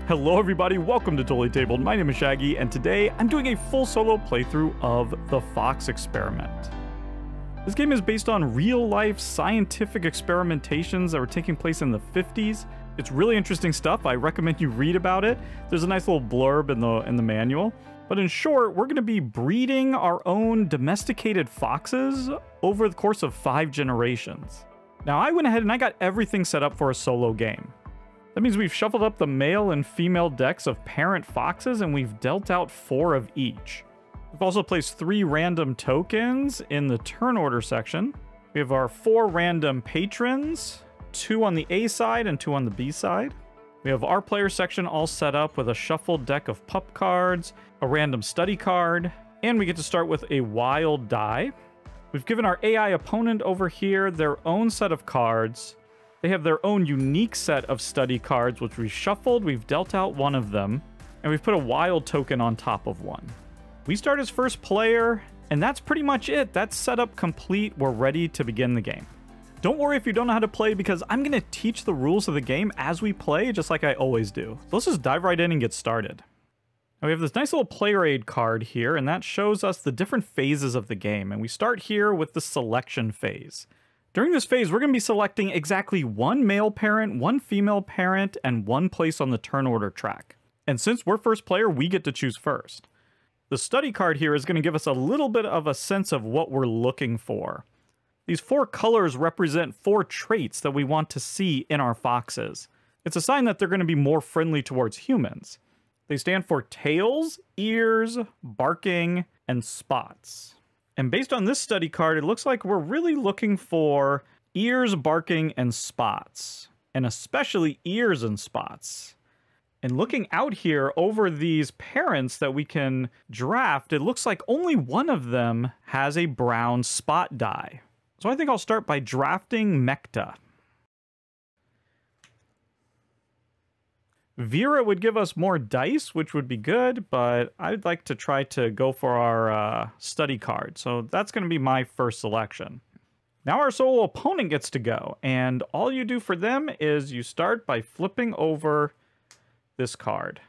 Hello everybody, welcome to Totally Tabled. My name is Shaggy, and today I'm doing a full solo playthrough of The Fox Experiment. This game is based on real-life scientific experimentations that were taking place in the 50s. It's really interesting stuff. I recommend you read about it. There's a nice little blurb in the manual. But in short, we're going to be breeding our own domesticated foxes over the course of 5 generations. Now, I went ahead and I got everything set up for a solo game. That means we've shuffled up the male and female decks of parent foxes, and we've dealt out 4 of each. We've also placed 3 random tokens in the turn order section. We have our 4 random patrons, 2 on the A side and 2 on the B side. We have our player section all set up with a shuffled deck of pup cards, a random study card, and we get to start with a wild die. We've given our AI opponent over here their own set of cards. They have their own unique set of study cards, which we shuffled, we've dealt out 1 of them, and we've put a wild token on top of 1. We start as first player, and that's pretty much it. That's setup complete. We're ready to begin the game. Don't worry if you don't know how to play, because I'm going to teach the rules of the game as we play, just like I always do. So let's just dive right in and get started. Now we have this nice little player aid card here, and that shows us the different phases of the game, and we start here with the selection phase. During this phase, we're going to be selecting exactly 1 male parent, 1 female parent, and 1 place on the turn order track. And since we're first player, we get to choose first. The study card here is going to give us a little bit of a sense of what we're looking for. These 4 colors represent 4 traits that we want to see in our foxes. It's a sign that they're going to be more friendly towards humans. They stand for tails, ears, barking, and spots. And based on this study card, it looks like we're really looking for ears, barking, and spots. And especially ears and spots. And looking out here over these parents that we can draft, it looks like only 1 of them has a brown spot die. So I think I'll start by drafting Mecta. Vera would give us more dice, which would be good, but I'd like to try to go for our study card. So that's going to be my first selection. Now our solo opponent gets to go, and all you do for them is you start by flipping over this card.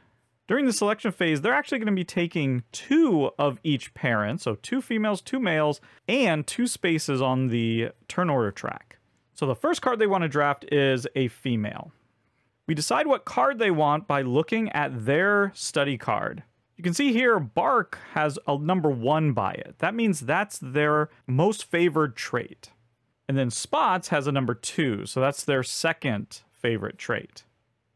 During the selection phase, they're actually going to be taking 2 of each parent, so 2 females, 2 males, and 2 spaces on the turn order track. So the first card they want to draft is a female. We decide what card they want by looking at their study card. You can see here, Bark has a number 1 by it. That means that's their most favored trait. And then Spots has a number 2, so that's their second favorite trait.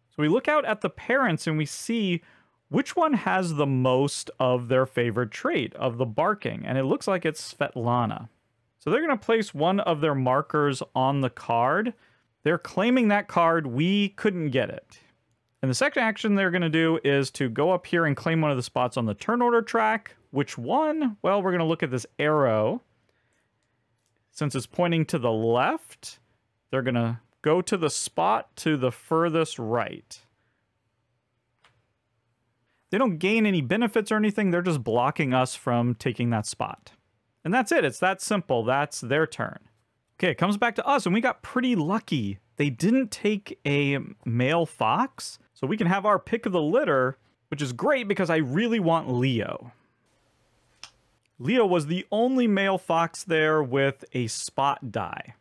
So we look out at the parents and we see which one has the most of their favorite trait, of the barking, and it looks like it's Svetlana. So they're going to place 1 of their markers on the card. They're claiming that card. We couldn't get it. And the second action they're going to do is to go up here and claim 1 of the spots on the turn order track. Which one? Well, we're going to look at this arrow. Since it's pointing to the left, they're going to go to the spot to the furthest right. They don't gain any benefits or anything. They're just blocking us from taking that spot. And that's it. It's that simple. That's their turn. Okay, it comes back to us, and we got pretty lucky. They didn't take a male fox, so we can have our pick of the litter, which is great because I really want Leo. Leo was the only male fox there with a spot die.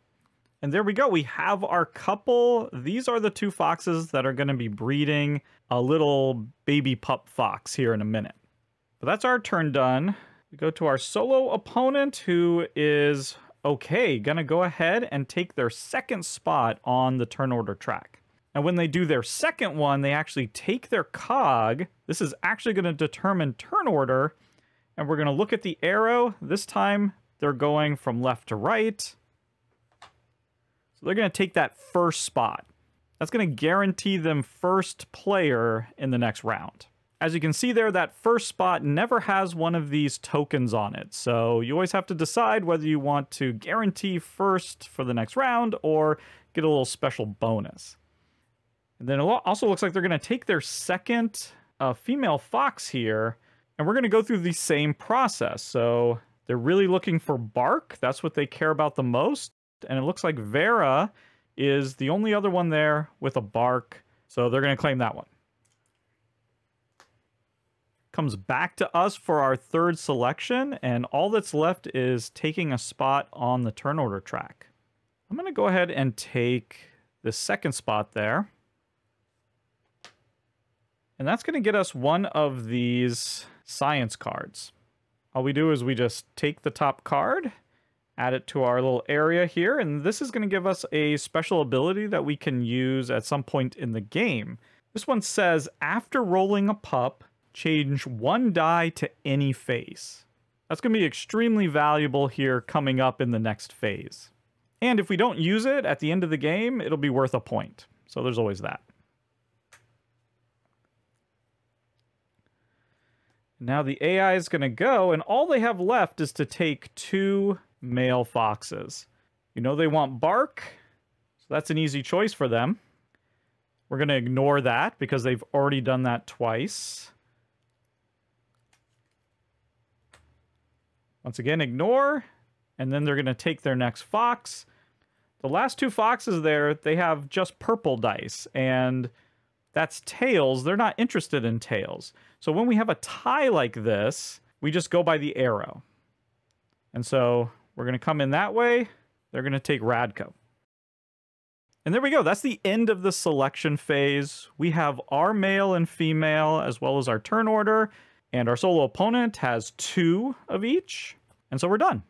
And there we go. We have our couple. These are the 2 foxes that are going to be breeding a little baby pup fox here in a minute. But that's our turn done. We go to our solo opponent, who is okay, gonna go ahead and take their second spot on the turn order track. And when they do their second one, they actually take their cog. This is actually going to determine turn order. And we're going to look at the arrow. This time, they're going from left to right. So they're going to take that first spot. That's going to guarantee them first player in the next round. As you can see there, that first spot never has 1 of these tokens on it. So you always have to decide whether you want to guarantee first for the next round or get a little special bonus. And then it also looks like they're going to take their second female fox here, and we're going to go through the same process. So they're really looking for Bark. That's what they care about the most. And it looks like Vera is the only other one there with a Bark. So they're going to claim that one. comes back to us for our third selection, and all that's left is taking a spot on the turn order track. I'm going to go ahead and take the second spot there. And that's going to get us one of these science cards. All we do is we just take the top card, add it to our little area here, and this is going to give us a special ability that we can use at some point in the game. This one says, after rolling a pup, change one die to any face. That's going to be extremely valuable here coming up in the next phase. And if we don't use it at the end of the game, it'll be worth a point. So there's always that. Now the AI is going to go, and all they have left is to take 2 male foxes. You know they want bark, so that's an easy choice for them. We're going to ignore that because they've already done that twice. Once again, ignore, and then they're going to take their next fox. The last 2 foxes there, they have just purple dice, and that's tails. They're not interested in tails. So when we have a tie like this, we just go by the arrow. And so we're going to come in that way. They're going to take Radko. And there we go. That's the end of the selection phase. We have our male and female as well as our turn order. And our solo opponent has 2 of each. And so we're done.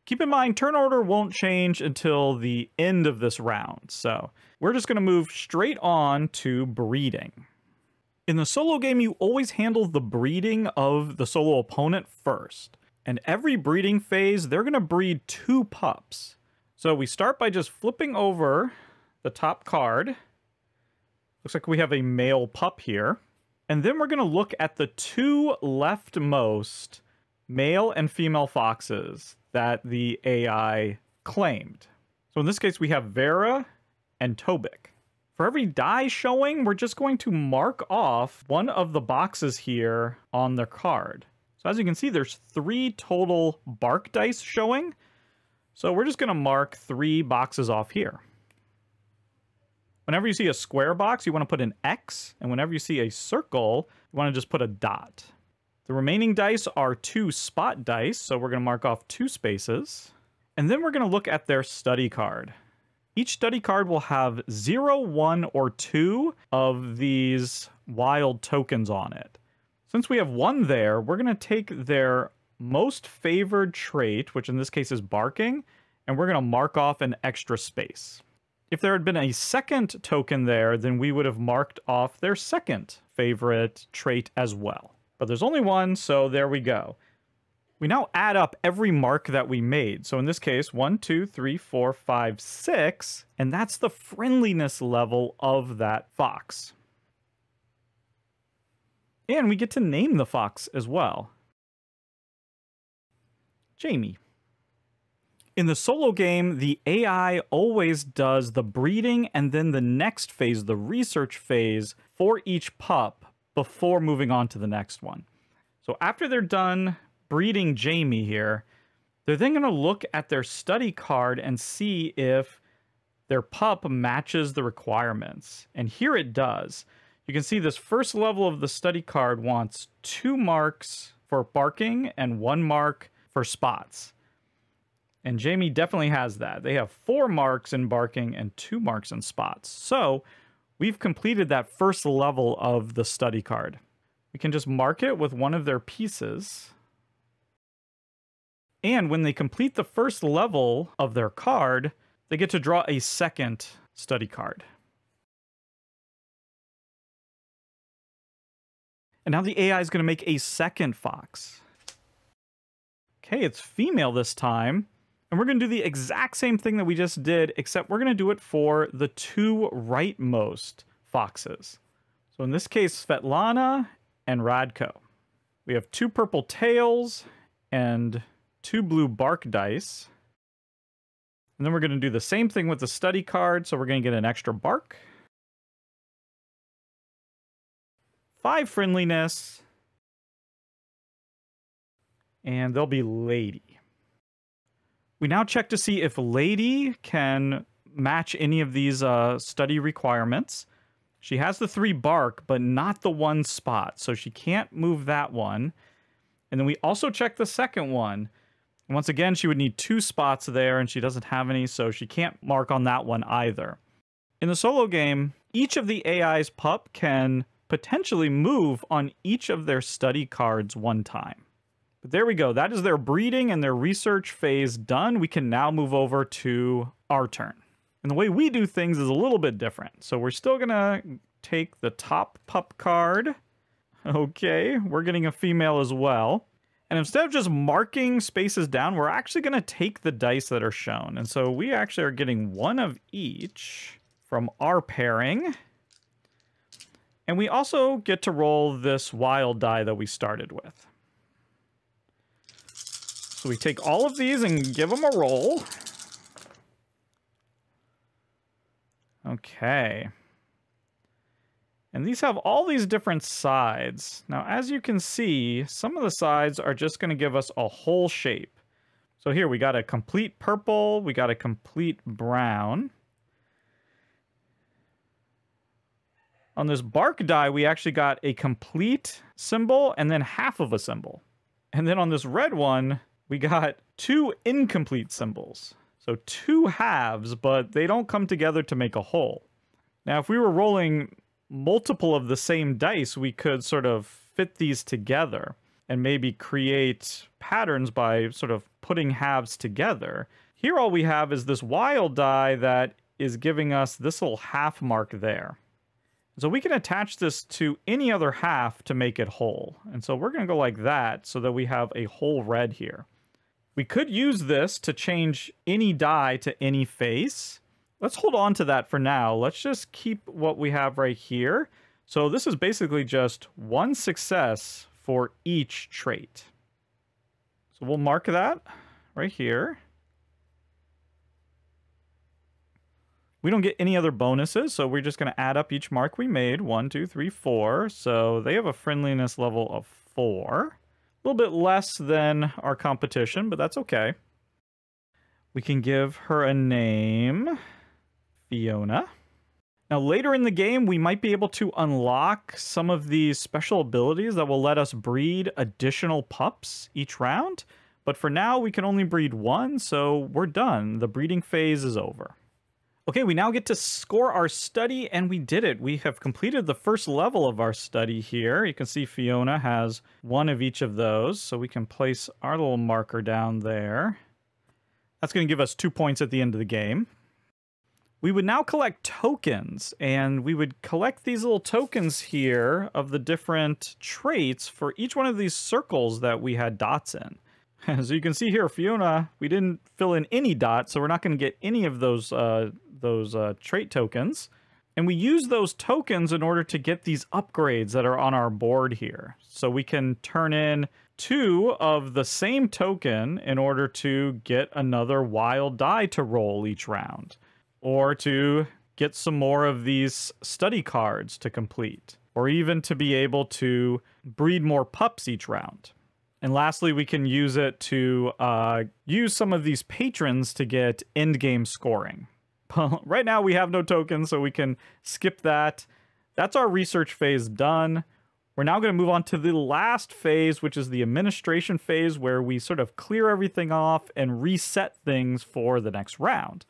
Keep in mind, turn order won't change until the end of this round. So we're just going to move straight on to breeding. In the solo game, you always handle the breeding of the solo opponent first. And every breeding phase, they're going to breed 2 pups. So we start by just flipping over the top card. Looks like we have a male pup here. And then we're going to look at the 2 leftmost male and female foxes that the AI claimed. So in this case, we have Vera and Tobik. For every die showing, we're just going to mark off one of the boxes here on the card. So as you can see, there's 3 total bark dice showing. So we're just going to mark 3 boxes off here. Whenever you see a square box, you want to put an X. And whenever you see a circle, you want to just put a dot. The remaining dice are 2 spot dice, so we're going to mark off 2 spaces. And then we're going to look at their study card. Each study card will have 0, 1, or 2 of these wild tokens on it. Since we have 1 there, we're going to take their most favored trait, which in this case is barking, and we're going to mark off an extra space. If there had been a second token there, then we would have marked off their second favorite trait as well. But there's only 1, so there we go. We now add up every mark that we made. So in this case, 1, 2, 3, 4, 5, 6, and that's the friendliness level of that fox. And we get to name the fox as well. Jamie. In the solo game, the AI always does the breeding and then the next phase, the research phase, for each pup before moving on to the next one. So after they're done breeding Jamie here, they're then going to look at their study card and see if their pup matches the requirements. And here it does. You can see this first level of the study card wants 2 marks for barking and 1 mark for spots. And Jamie definitely has that. They have 4 marks in barking and 2 marks in spots. So we've completed that first level of the study card. We can just mark it with one of their pieces. And when they complete the first level of their card, they get to draw a second study card. And now the AI is going to make a second fox. Okay, it's female this time. And we're going to do the exact same thing that we just did, except we're going to do it for the 2 rightmost foxes. So in this case, Svetlana and Radko. We have 2 purple tails and 2 blue bark dice. And then we're going to do the same thing with the study card, so we're going to get an extra bark. 5 friendliness. And they'll be lady. We now check to see if lady can match any of these study requirements. She has the 3 bark, but not the 1 spot, so she can't move that one. And then we also check the second one. And once again, she would need 2 spots there, and she doesn't have any, so she can't mark on that one either. In the solo game, each of the AI's pup can potentially move on each of their study cards one time. But there we go. That is their breeding and their research phase done. We can now move over to our turn. And the way we do things is a little bit different. So we're still going to take the top pup card. Okay, we're getting a female as well. And instead of just marking spaces down, we're actually going to take the dice that are shown. And so we actually are getting 1 of each from our pairing. And we also get to roll this wild die that we started with. So we take all of these and give them a roll. Okay. And these have all these different sides. Now, as you can see, some of the sides are just going to give us a whole shape. So here we got a complete purple, we got a complete brown. On this bark die, we actually got a complete symbol and then half of a symbol. And then on this red one, we got 2 incomplete symbols. So 2 halves, but they don't come together to make a whole. Now, if we were rolling multiple of the same dice, we could sort of fit these together and maybe create patterns by sort of putting halves together. Here, all we have is this wild die that is giving us this little half mark there. So we can attach this to any other half to make it whole. And so we're going to go like that so that we have a whole red here. We could use this to change any die to any face. Let's hold on to that for now. Let's just keep what we have right here. So this is basically just 1 success for each trait. So we'll mark that right here. We don't get any other bonuses, so we're just going to add up each mark we made. 1, 2, 3, 4. So they have a friendliness level of 4. A little bit less than our competition, but that's okay. We can give her a name, Fiona. Now, later in the game, we might be able to unlock some of these special abilities that will let us breed additional pups each round. But for now, we can only breed 1, so we're done. The breeding phase is over. Okay, we now get to score our study, and we did it. We have completed the first level of our study here. You can see Fiona has 1 of each of those, so we can place our little marker down there. That's going to give us 2 points at the end of the game. We would now collect tokens, and we would collect these little tokens here of the different traits for each one of these circles that we had dots in. So you can see here, Fiona, we didn't fill in any dots, so we're not going to get any of those trait tokens. And we use those tokens in order to get these upgrades that are on our board here. So we can turn in 2 of the same token in order to get another wild die to roll each round. Or to get some more of these study cards to complete. Or even to be able to breed more pups each round. And lastly, we can use it to use some of these patrons to get end-game scoring. Right now, we have no tokens, so we can skip that. That's our research phase done. We're now going to move on to the last phase, which is the administration phase, where we sort of clear everything off and reset things for the next round.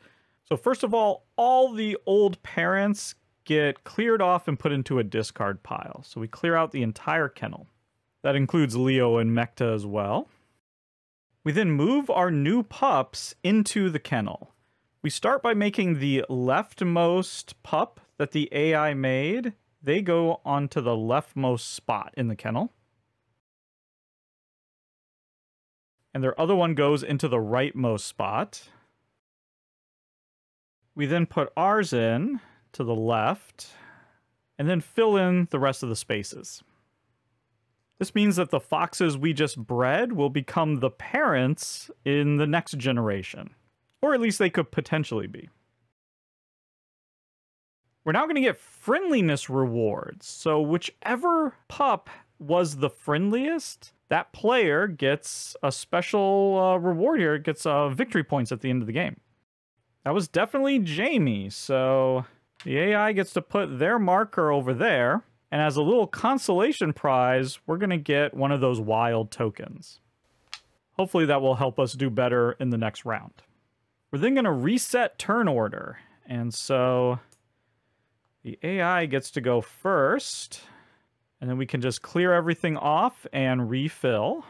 So first of all the old parents get cleared off and put into a discard pile. So we clear out the entire kennel. That includes Leo and Mekta as well. We then move our new pups into the kennel. We start by making the leftmost pup that the AI made. They go onto the leftmost spot in the kennel. And their other one goes into the rightmost spot. We then put ours in to the left, and then fill in the rest of the spaces. This means that the foxes we just bred will become the parents in the next generation. Or at least they could potentially be. We're now going to get friendliness rewards. So whichever pup was the friendliest, that player gets a special reward here. It gets victory points at the end of the game. That was definitely Jamie, so The AI gets to put their marker over there, and as a little consolation prize, we're going to get one of those wild tokens. Hopefully that will help us do better in the next round. We're then going to reset turn order, and so the AI gets to go first, and then we can just clear everything off and refill.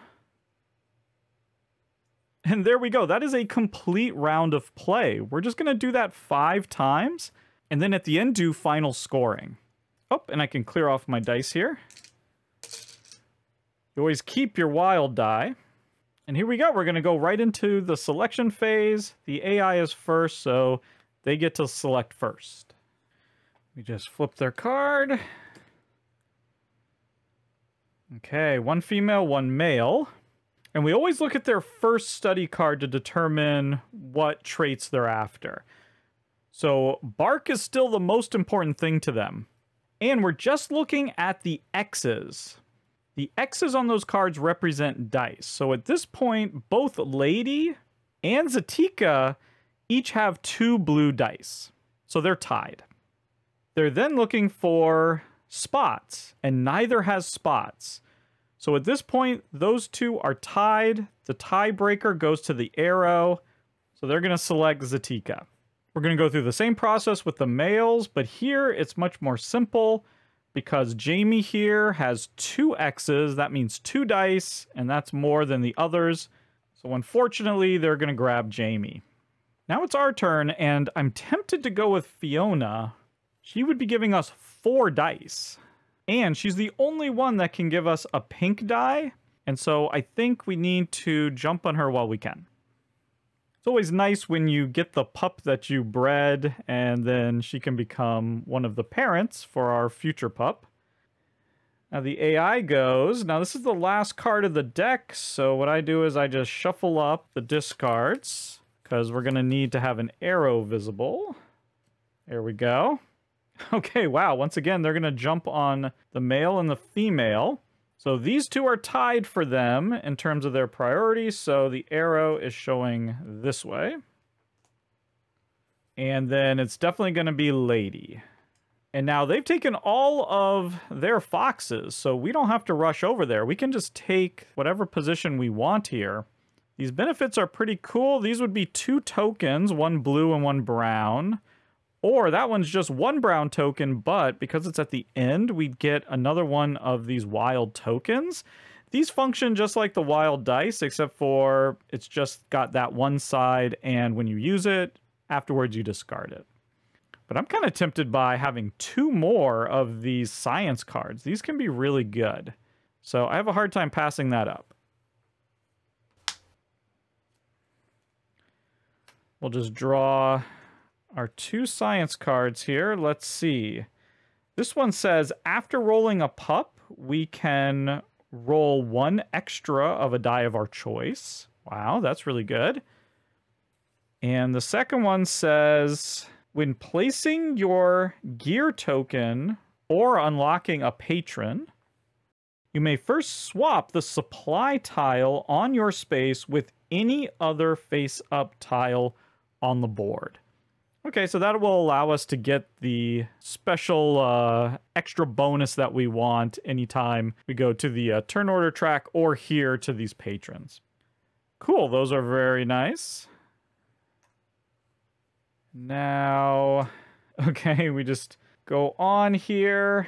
And there we go. That is a complete round of play. We're just going to do that 5 times, and then at the end do final scoring. Oh, and I can clear off my dice here. You always keep your wild die. And here we go. We're going to go right into the selection phase. The AI is first, so they get to select first. We just flip their card. Okay, 1 female, 1 male. And we always look at their first study card to determine what traits they're after. So bark is still the most important thing to them. And we're just looking at the X's. The X's on those cards represent dice. So at this point, both Lady and Zatika each have 2 blue dice. So they're tied. They're then looking for spots, and neither has spots. So at this point, those 2 are tied. The tiebreaker goes to the arrow. So they're going to select Zatika. We're going to go through the same process with the males, but here it's much more simple because Jamie here has 2 X's. That means 2 dice, and that's more than the others. So unfortunately, they're going to grab Jamie. Now it's our turn, and I'm tempted to go with Fiona. She would be giving us 4 dice. And she's the only one that can give us a pink die. And so I think we need to jump on her while we can. It's always nice when you get the pup that you bred and then she can become one of the parents for our future pup. Now the AI goes. Now this is the last card of the deck. So what I do is I just shuffle up the discards because we're going to need to have an arrow visible. There we go. Okay, wow. Once again, they're going to jump on the male and the female. So these 2 are tied for them in terms of their priority. So the arrow is showing this way. And then it's definitely going to be Lady. And now they've taken all of their foxes, so we don't have to rush over there. We can just take whatever position we want here. These benefits are pretty cool. These would be 2 tokens, 1 blue and 1 brown. Or that one's just 1 brown token, but because it's at the end, we'd get another one of these wild tokens. These function just like the wild dice, except for it's just got that one side, and when you use it, afterwards you discard it. But I'm kind of tempted by having 2 more of these science cards. These can be really good. So I have a hard time passing that up. We'll just draw our 2 science cards here. Let's see. This one says, after rolling a pup, we can roll 1 extra of a die of our choice. Wow, that's really good. And the second one says, when placing your gear token or unlocking a patron, you may first swap the supply tile on your space with any other face-up tile on the board. Okay, so that will allow us to get the special extra bonus that we want anytime we go to the turn order track or here to these patrons. Cool, those are very nice. Now, okay, we just go on here.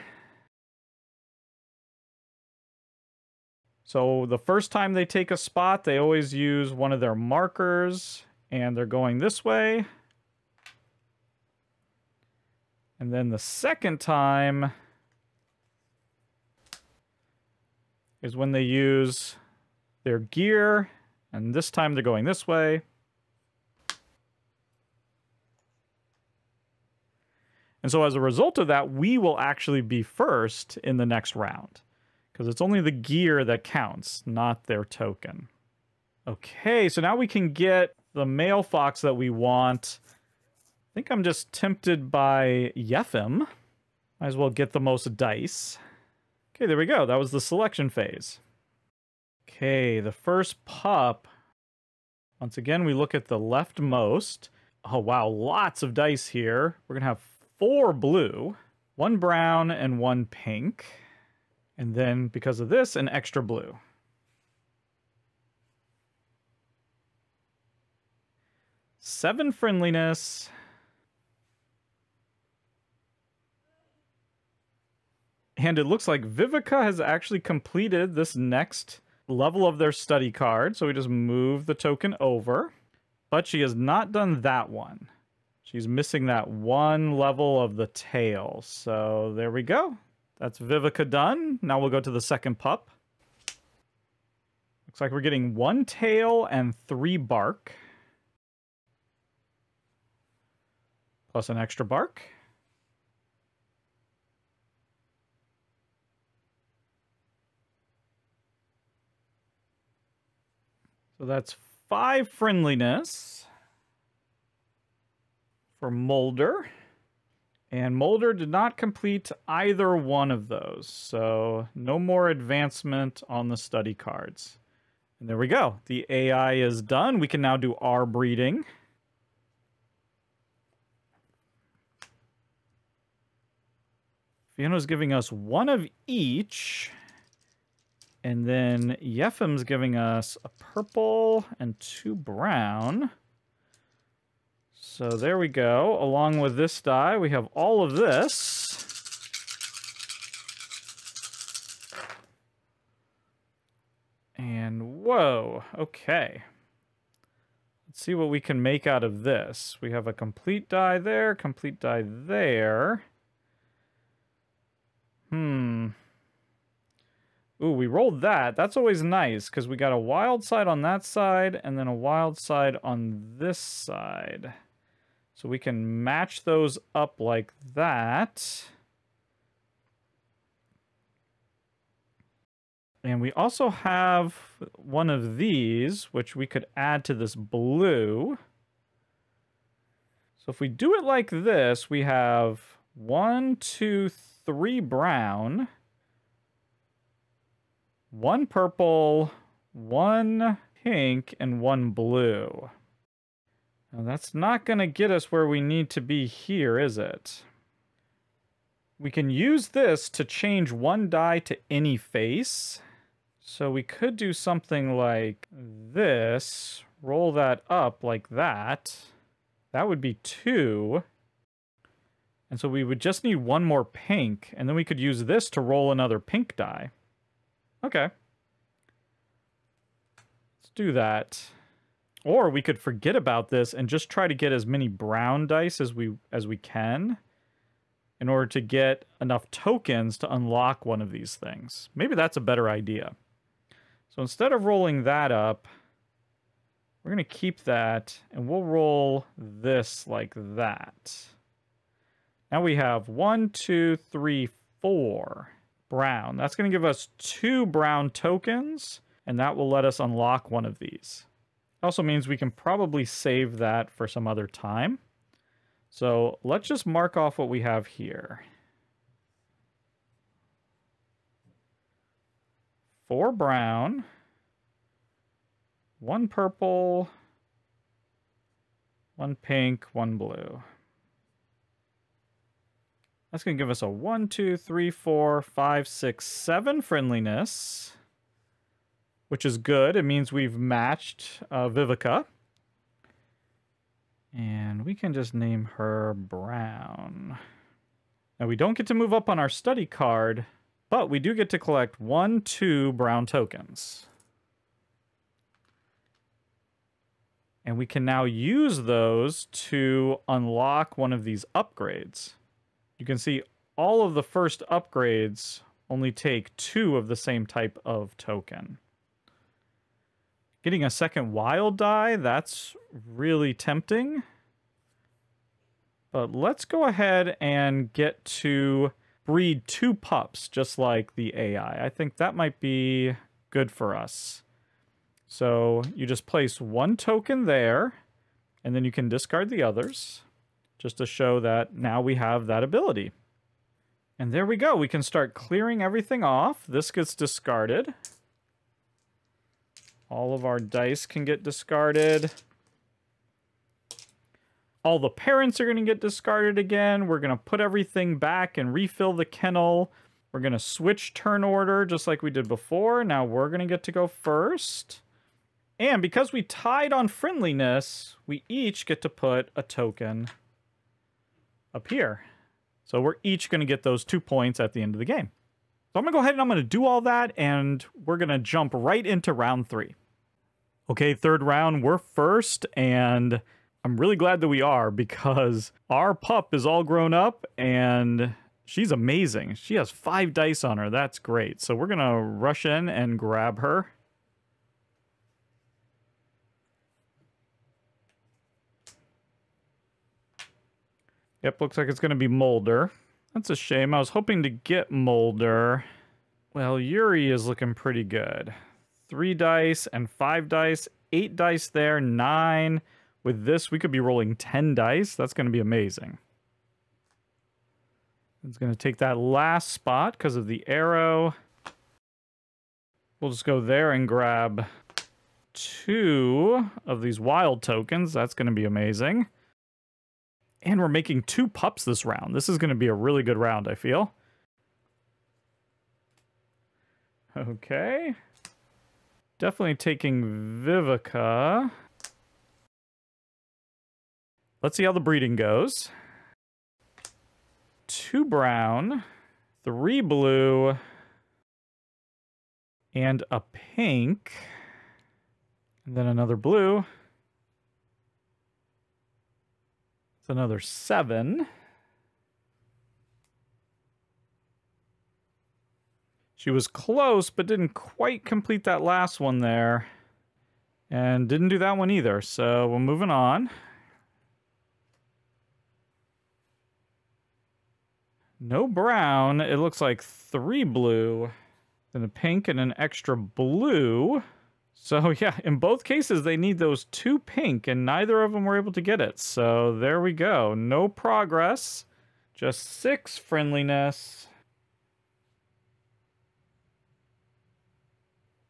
So the first time they take a spot, they always use one of their markers, and they're going this way. And then the second time is when they use their gear, and this time they're going this way. And so as a result of that, we will actually be first in the next round, because it's only the gear that counts, not their token. Okay, so now we can get the male fox that we want. I think I'm just tempted by Yefim. Might as well get the most dice. Okay, there we go. That was the selection phase. Okay, the first pup. Once again, we look at the leftmost. Oh, wow, lots of dice here. We're going to have 4 blue, 1 brown, and 1 pink. And then, because of this, an extra blue. Seven friendliness. And it looks like Vivica has actually completed this next level of their study card. So we just move the token over. But she has not done that one. She's missing that one level of the tail. So there we go. That's Vivica done. Now we'll go to the second pup. Looks like we're getting 1 tail and 3 bark. Plus an extra bark. So that's 5 friendliness for Mulder. And Mulder did not complete either one of those. So no more advancement on the study cards. And there we go. The AI is done. We can now do our breeding. Fiona's giving us 1 of each. And then Yefim's giving us a purple and 2 brown. So there we go. Along with this die, we have all of this. And whoa, okay. Let's see what we can make out of this. We have a complete die there, complete die there. Ooh, we rolled that. That's always nice, because we got a wild side on that side, and then a wild side on this side. So we can match those up like that. And we also have one of these, which we could add to this blue. So if we do it like this, we have 1, 2, 3 brown, 1 purple, 1 pink, and 1 blue. Now that's not going to get us where we need to be here, is it? We can use this to change 1 die to any face. So we could do something like this, roll that up like that. That would be 2. And so we would just need 1 more pink, and then we could use this to roll another pink die. Okay. Let's do that. Or we could forget about this and just try to get as many brown dice as we can in order to get enough tokens to unlock one of these things. Maybe that's a better idea. So instead of rolling that up, we're going to keep that, and we'll roll this like that. Now we have 1, 2, 3, 4 brown. That's going to give us 2 brown tokens, and that will let us unlock one of these. It also means we can probably save that for some other time. So let's just mark off what we have here. 4 brown, 1 purple, 1 pink, 1 blue. That's going to give us a 1, 2, 3, 4, 5, 6, 7 friendliness, which is good. It means we've matched Vivica. And we can just name her Brown. Now, we don't get to move up on our study card, but we do get to collect 1, 2 brown tokens. And we can now use those to unlock one of these upgrades. You can see all of the first upgrades only take 2 of the same type of token. Getting a second wild die, that's really tempting. But let's go ahead and get to breed 2 pups, just like the AI. I think that might be good for us. So you just place 1 token there, and then you can discard the others, just to show that now we have that ability. And there we go. We can start clearing everything off. This gets discarded. All of our dice can get discarded. All the parents are going to get discarded again. We're going to put everything back and refill the kennel. We're going to switch turn order just like we did before. Now we're going to get to go first. And because we tied on friendliness, we each get to put a token up here. So we're each going to get those 2 points at the end of the game. So I'm going to go ahead and I'm going to do all that, and we're going to jump right into round 3. Okay, third round, we're first, and I'm really glad that we are because our pup is all grown up, and she's amazing. She has 5 dice on her. That's great. So we're going to rush in and grab her. Yep, looks like it's going to be Mulder. That's a shame. I was hoping to get Mulder. Well, Yuri is looking pretty good. 3 dice and 5 dice. 8 dice there, 9. With this, we could be rolling 10 dice. That's going to be amazing. It's going to take that last spot because of the arrow. We'll just go there and grab 2 of these wild tokens. That's going to be amazing. And we're making 2 pups this round. This is going to be a really good round, I feel. Okay. Definitely taking Vivica. Let's see how the breeding goes. 2 brown, 3 blue, and a pink. And then another blue. It's another 7. She was close, but didn't quite complete that last one there. And didn't do that one either, so we're moving on. No brown. It looks like 3 blue, then a pink and an extra blue. So yeah, in both cases, they need those 2 pink, and neither of them were able to get it. So there we go. No progress. Just 6 friendliness.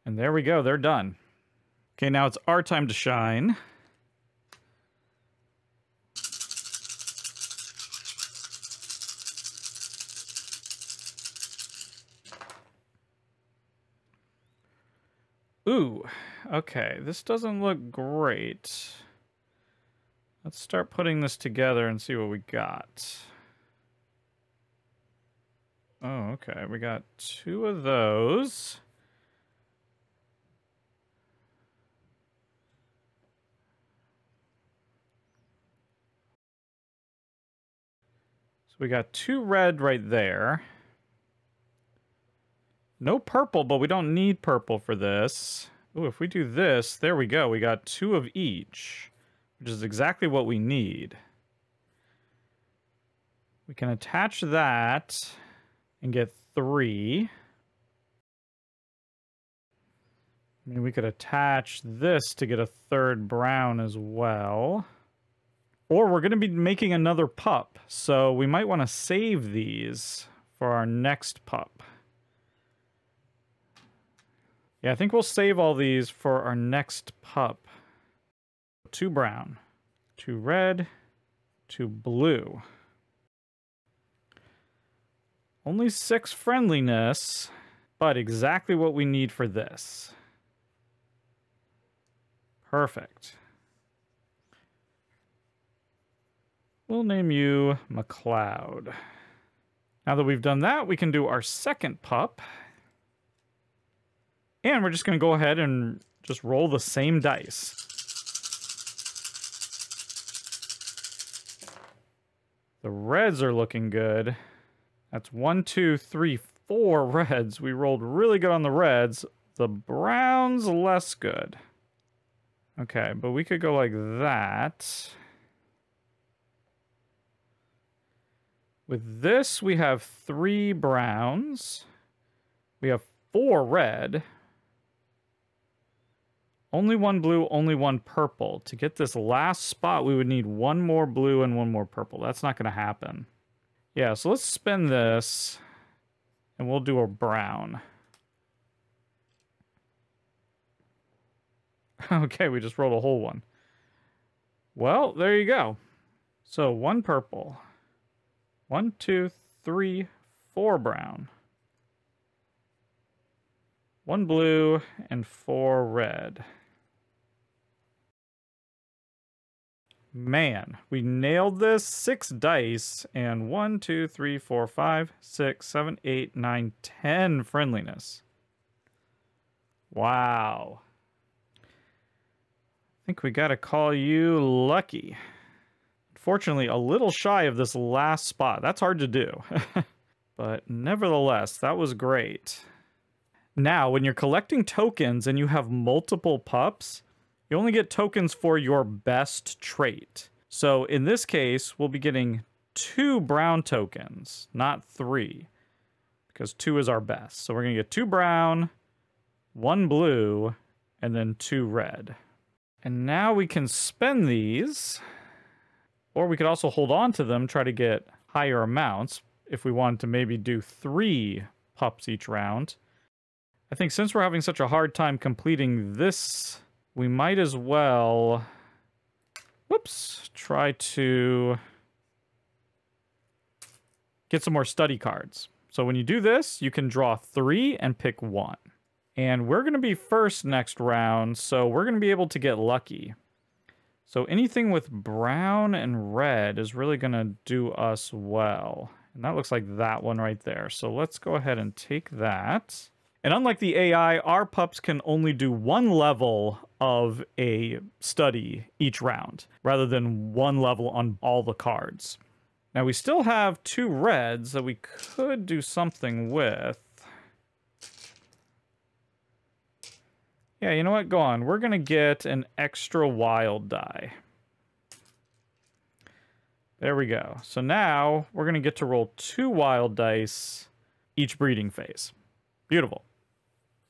And there we go. They're done. Okay, now it's our time to shine. Ooh, okay, this doesn't look great. Let's start putting this together and see what we got. Oh, okay, we got 2 of those. So we got 2 red right there. No purple, but we don't need purple for this. Ooh, if we do this, there we go. We got 2 of each, which is exactly what we need. We can attach that and get 3. I mean, we could attach this to get a 3rd brown as well. Or we're going to be making another pup, so we might want to save these for our next pup. Yeah, I think we'll save all these for our next pup. 2 brown, 2 red, 2 blue. Only 6 friendliness, but exactly what we need for this. Perfect. We'll name you McLeod. Now that we've done that, we can do our second pup. And we're just going to go ahead and just roll the same dice. The reds are looking good. That's 1, 2, 3, 4 reds. We rolled really good on the reds. The browns, less good. Okay, but we could go like that. With this, we have 3 browns. We have 4 red. Only 1 blue, only 1 purple. To get this last spot, we would need 1 more blue and 1 more purple. That's not going to happen. Yeah, so let's spin this, and we'll do a brown. Okay, we just rolled a whole one. Well, there you go. So 1 purple. 1, 2, 3, 4 brown. 1 blue and 4 red. Man, we nailed this. 6 dice and 1, 2, 3, 4, 5, 6, 7, 8, 9, 10 friendliness. Wow. I think we gotta call you lucky. Fortunately, a little shy of this last spot. That's hard to do. But nevertheless, that was great. Now, when you're collecting tokens and you have multiple pups, you only get tokens for your best trait. So in this case, we'll be getting 2 brown tokens, not 3, because 2 is our best. So we're going to get 2 brown, 1 blue, and then 2 red. And now we can spend these, or we could also hold on to them, try to get higher amounts if we wanted to maybe do 3 pups each round. I think since we're having such a hard time completing this, we might as well, try to get some more study cards. So when you do this, you can draw 3 and pick 1. And we're going to be first next round, so we're going to be able to get lucky. So anything with brown and red is really going to do us well. And that looks like that one right there. So let's go ahead and take that. And unlike the AI, our pups can only do 1 level of a study each round, rather than 1 level on all the cards. Now we still have 2 reds that we could do something with. Yeah, you know what? Go on. We're going to get an extra wild die. There we go. So now we're going to get to roll 2 wild dice each breeding phase. Beautiful.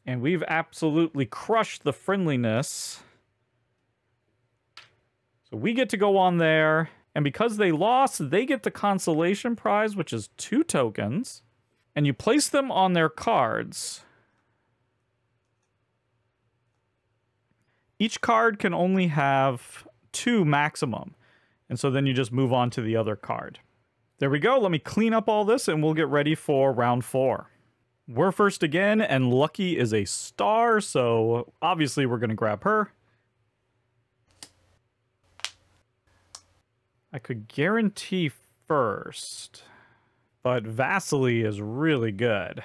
And we've absolutely crushed the friendliness. So we get to go on there. And because they lost, they get the consolation prize, which is 2 tokens. And you place them on their cards. Each card can only have 2 maximum. And so then you just move on to the other card. There we go. Let me clean up all this and we'll get ready for round 4. We're first again, and Lucky is a star, so obviously we're going to grab her. I could guarantee first, but Vasily is really good.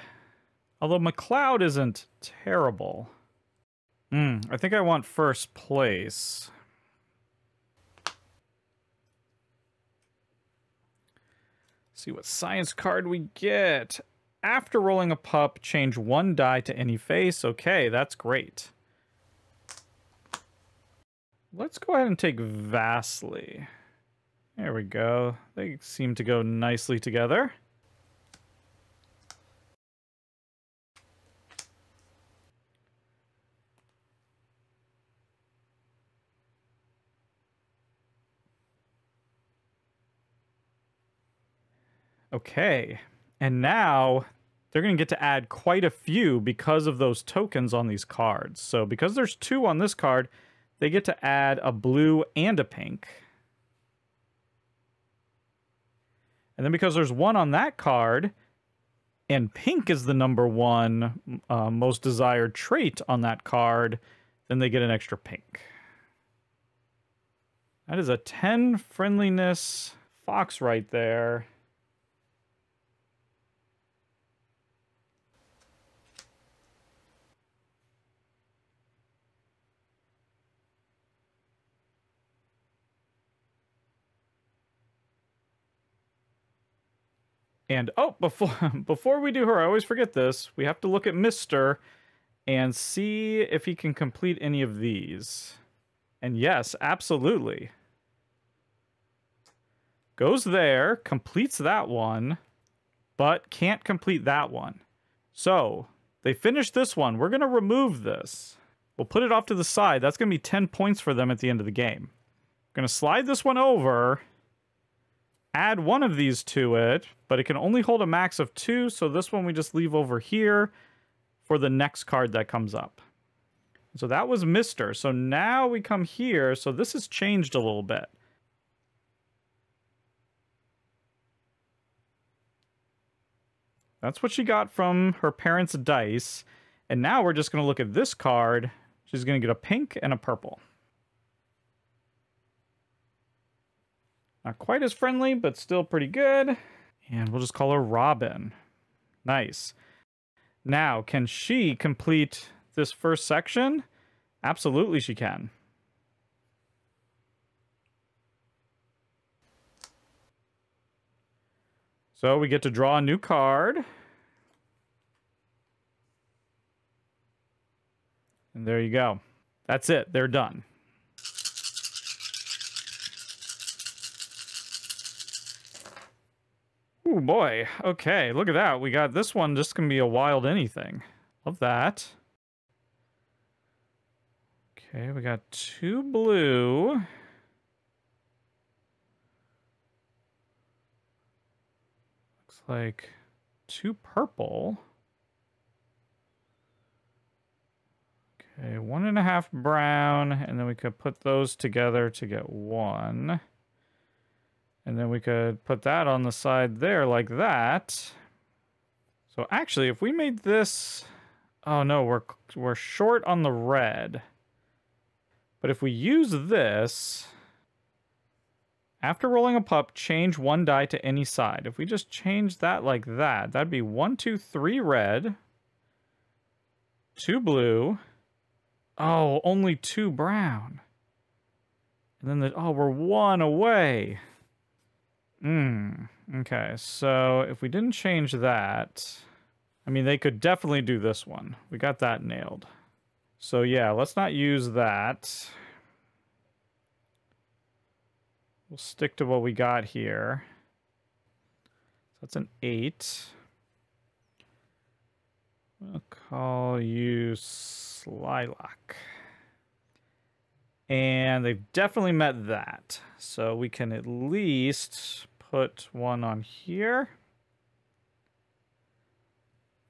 Although McLeod isn't terrible. I think I want first place. See what science card we get. After rolling a pup, change 1 die to any face. Okay, that's great. Let's go ahead and take Vasily. There we go. They seem to go nicely together. Okay, and now they're going to get to add quite a few because of those tokens on these cards. So because there's 2 on this card, they get to add a blue and a pink. And then because there's 1 on that card, and pink is the number 1 most desired trait on that card, then they get an extra pink. That is a 10 friendliness fox right there. And, oh, before we do her, I always forget this. We have to look at Mr. and see if he can complete any of these. And yes, absolutely. Goes there, completes that one, but can't complete that one. So, they finished this one. We're going to remove this. We'll put it off to the side. That's going to be 10 points for them at the end of the game. Going to slide this one over. Add 1 of these to it, but it can only hold a max of 2, so this one we just leave over here for the next card that comes up. So that was Mr. So now we come here, so this has changed a little bit. That's what she got from her parents' dice. And now we're just going to look at this card. She's going to get a pink and a purple. Not quite as friendly, but still pretty good. And we'll just call her Robin. Nice. Now, can she complete this first section? Absolutely she can. So we get to draw a new card. And there you go. That's it. They're done. Ooh, boy. Okay, look at that. We got this one. This can be a wild anything. Love that. Okay, we got 2 blue. Looks like 2 purple. Okay, 1.5 brown, and then we could put those together to get 1. And then we could put that on the side there like that. So actually, if we made this... Oh no, we're short on the red. But if we use this... After rolling a pup, change 1 die to any side. If we just change that like that, that'd be 1, 2, 3 red. 2 blue. Oh, only 2 brown. And then oh, we're 1 away. Okay, so if we didn't change that, I mean, they could definitely do this one. We got that nailed. So yeah, let's not use that. We'll stick to what we got here. So that's an 8. We'll call you Slylock. And they've definitely met that. So we can at least put 1 on here.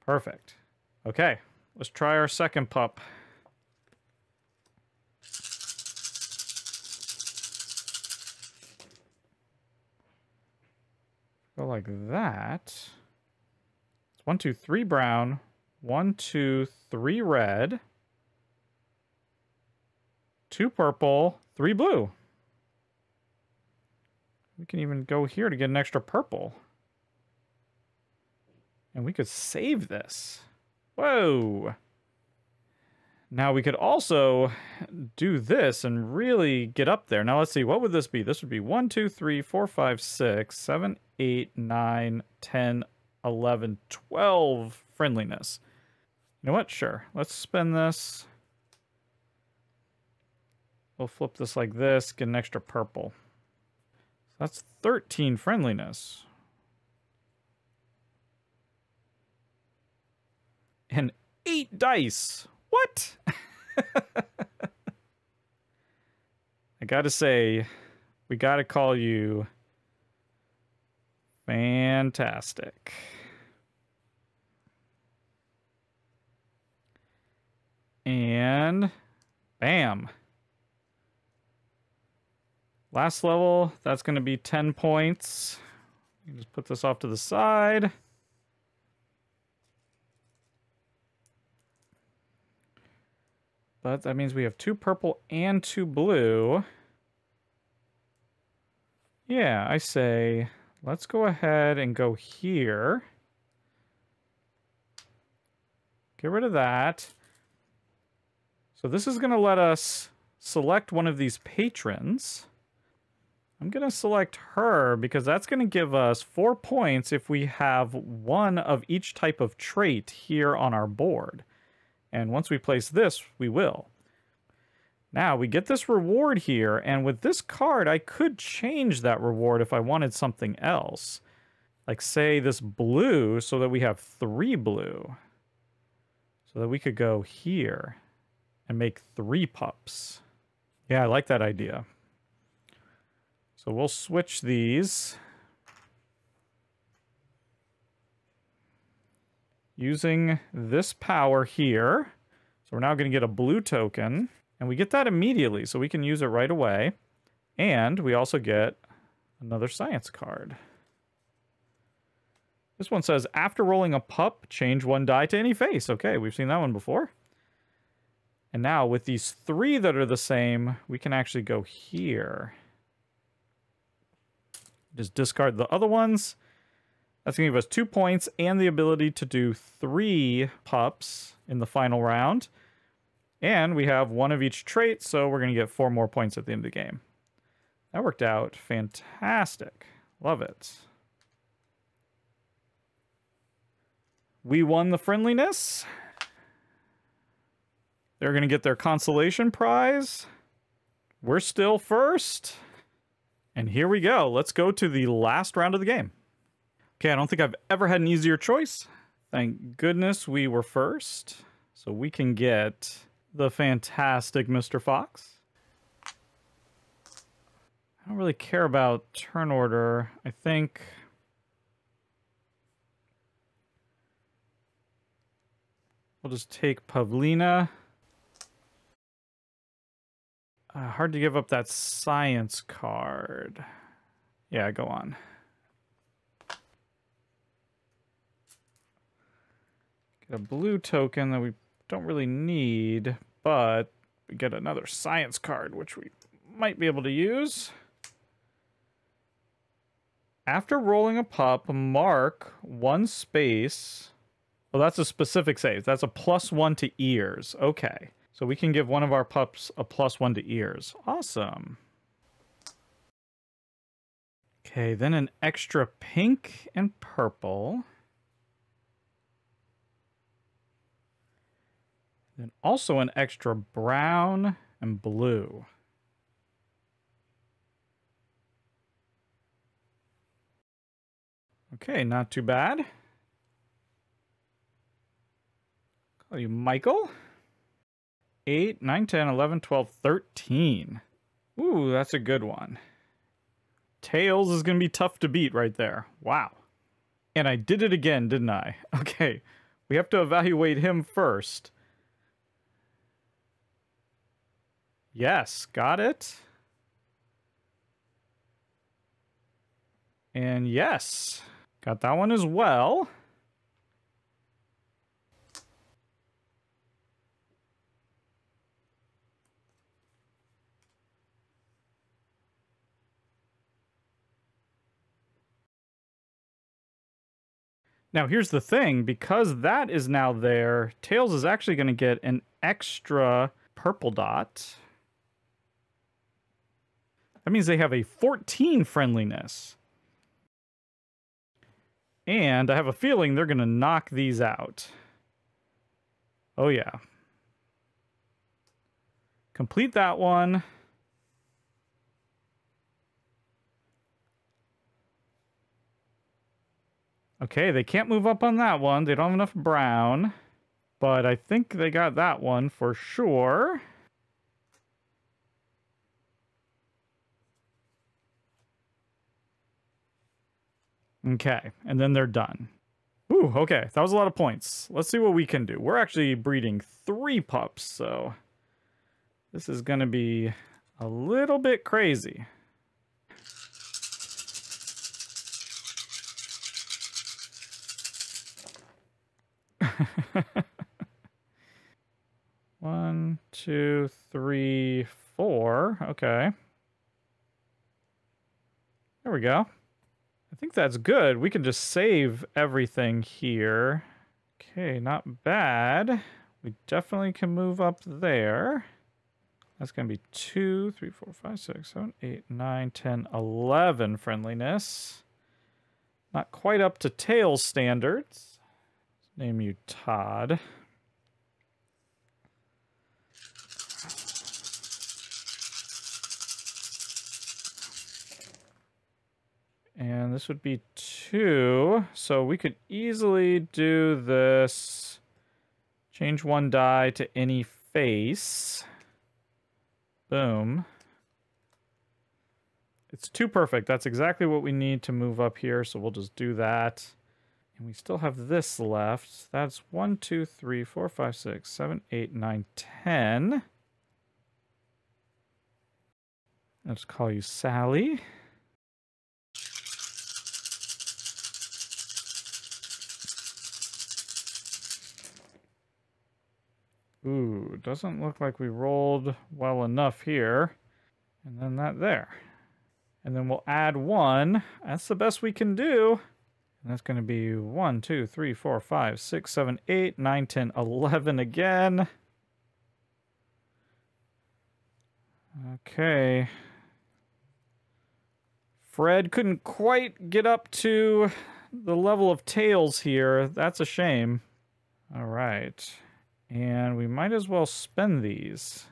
Perfect. Okay, let's try our second pup. Go like that. It's 1, 2, 3 brown. 1, 2, 3 red. 2 purple, 3 blue. We can even go here to get an extra purple. And we could save this. Whoa! Now we could also do this and really get up there. Now let's see, what would this be? This would be 1, 2, 3, 4, 5, 6, 7, 8, 9, 10, 11, 12 friendliness. You know what? Sure. Let's spend this. We'll flip this like this, get an extra purple. So that's 13 friendliness. And 8 dice. What? I gotta say, we gotta call you fantastic. And bam. Last level, that's going to be 10 points. You just put this off to the side. But that means we have 2 purple and 2 blue. Yeah, I say, let's go ahead and go here. Get rid of that. So this is going to let us select one of these patrons. I'm going to select her because that's going to give us 4 points if we have 1 of each type of trait here on our board. And once we place this, we will. Now, we get this reward here, and with this card, I could change that reward if I wanted something else. Like, say, this blue, so that we have 3 blue. So that we could go here and make 3 pups. Yeah, I like that idea. So we'll switch these. Using this power here. So we're now going to get a blue token. And we get that immediately, so we can use it right away. And we also get another science card. This one says, after rolling a pup, change one die to any face. Okay, we've seen that one before. And now with these 3 that are the same, we can actually go here. Just discard the other ones. That's going to give us 2 points and the ability to do 3 pups in the final round. And we have 1 of each trait, so we're going to get 4 more points at the end of the game. That worked out fantastic. Love it. We won the friendliness. They're going to get their consolation prize. We're still first. And here we go. Let's go to the last round of the game. Okay, I don't think I've ever had an easier choice. Thank goodness we were first. So we can get the fantastic Mr. Fox. I don't really care about turn order. I think we'll just take Pavlina. Hard to give up that science card. Yeah, go on. Get a blue token that we don't really need, but we get another science card, which we might be able to use. After rolling a pup, mark 1 space. Well, that's a specific save. That's a +1 to ears. Okay. So we can give one of our pups a +1 to ears. Awesome. Okay, then an extra pink and purple. Then also an extra brown and blue. Okay, not too bad. Call you Michael. 8, 9, 10, 11, 12, 13. Ooh, that's a good one. Tails is going to be tough to beat right there. Wow. And I did it again, didn't I? Okay, we have to evaluate him first. Yes, got it. And yes, got that one as well. Now, here's the thing. Because that is now there, Tails is actually going to get an extra purple dot. That means they have a 14 friendliness. And I have a feeling they're going to knock these out. Oh, yeah. Complete that one. Okay, they can't move up on that one. They don't have enough brown. But I think they got that one for sure. Okay, and then they're done. Ooh, okay, that was a lot of points. Let's see what we can do. We're actually breeding 3 pups, so this is going to be a little bit crazy. One, 2, 3, 4. Okay. There we go. I think that's good. We can just save everything here. Okay, not bad. We definitely can move up there. That's going to be 2, 3, 4, 5, 6, 7, 8, 9, 10, 11 friendliness. Not quite up to Tails standards. Let's name you Todd. And this would be 2. So we could easily do this. Change 1 die to any face. Boom. It's 2 perfect. That's exactly what we need to move up here. So we'll just do that. And we still have this left. That's 1, 2, 3, 4, 5, 6, 7, 8, 9, 10. Let's call you Sally. Ooh, doesn't look like we rolled well enough here. And then that there. And then we'll add 1. That's the best we can do. And that's going to be 1, 2, 3, 4, 5, 6, 7, 8, 9, 10, 11 again. Okay. Fred couldn't quite get up to the level of tails here. That's a shame. All right. And we might as well spend these.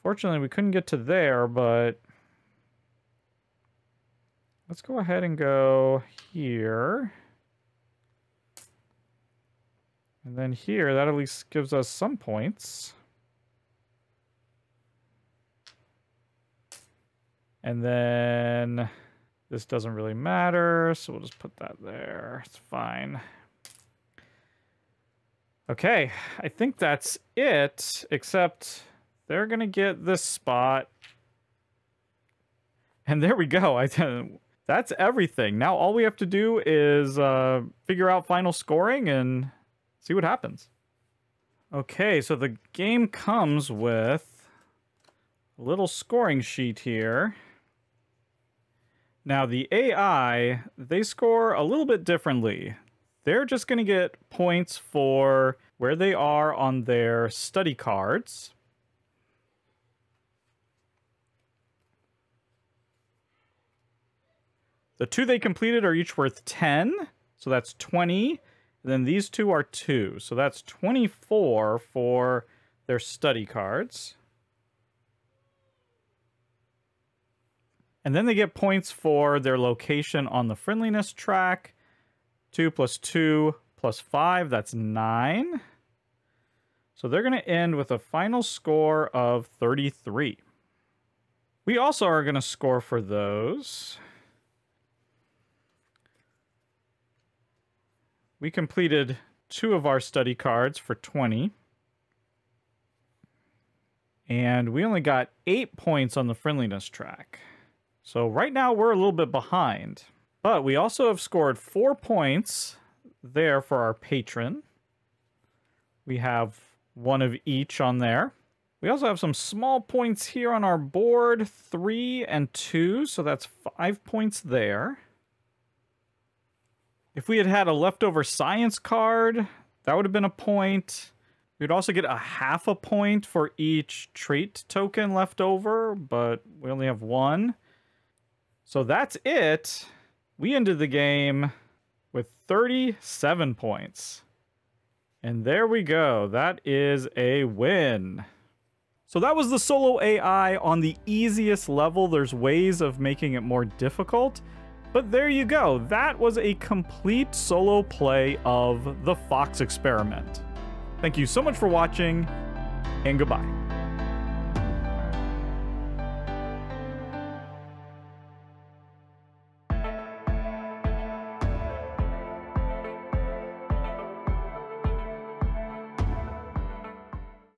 Fortunately, we couldn't get to there, but let's go ahead and go here. And then here, that at least gives us some points. And then this doesn't really matter, so we'll just put that there. It's fine. Okay, I think that's it, except they're going to get this spot. And there we go. That's everything. Now all we have to do is figure out final scoring and see what happens. Okay, so the game comes with a little scoring sheet here. Now the AI, they score a little bit differently. They're just going to get points for where they are on their study cards. The 2 they completed are each worth 10, so that's 20. And then these 2 are 2, so that's 24 for their study cards. And then they get points for their location on the friendliness track. 2 plus 2 plus 5, that's 9. So they're going to end with a final score of 33. We also are going to score for those. We completed 2 of our study cards for 20. And we only got 8 points on the friendliness track. So right now we're a little bit behind. But we also have scored 4 points there for our patron. We have 1 of each on there. We also have some small points here on our board, 3 and 2, so that's 5 points there. If we had had a leftover science card, that would have been a point. We'd also get a half a point for each trait token left over, but we only have 1. So that's it. We ended the game with 37 points. And there we go. That is a win. So that was the solo AI on the easiest level. There's ways of making it more difficult. But there you go. That was a complete solo play of the Fox Experiment. Thank you so much for watching, and goodbye.